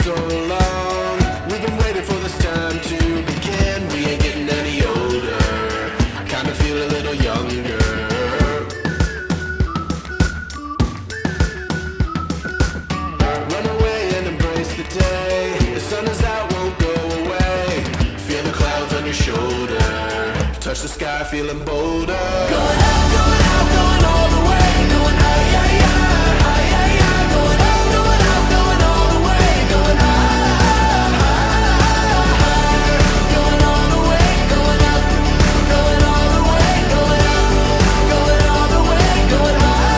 so long. We've been waiting for this time to begin. We ain't getting any older. I kinda feel a little younger. Run away and embrace the day. The sun is out, won't go away. Feel the clouds on your shoulder. Touch the sky, feeling bolder. Going up, going out, going all the way. Going high, yeah, yeah, high, yeah, yeah. Going up, going out, going all the way. Going high, going all the way. Going up, going all the way. Going up, going all the way. Going higher.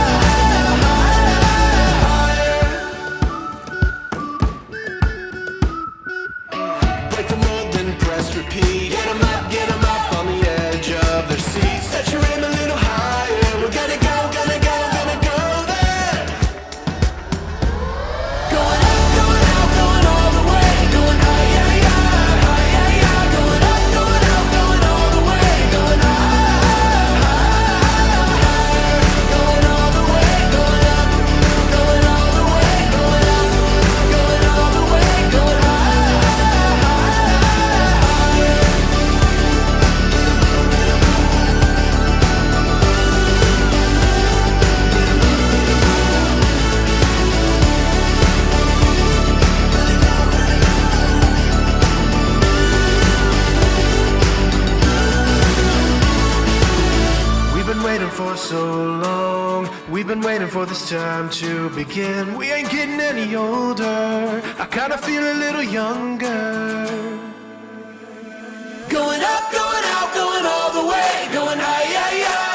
Break the mold, then press repeat. Get 'em up on the edge of their seats. Set your aim a little higher. We're gonna go, gonna go, gonna go there. Going up, going out, going all the way. Going high, yeah, yeah, high, yeah, yeah. Going up, going out, going all the way. Going high, going all the way. Going up, going all the way. Going up, going all the way. Going high. We've been waiting for so long. We've been waiting for this time to begin. We ain't getting any older. I kinda feel a little younger. Going up, going out, going all the way. Going high, yeah, yeah.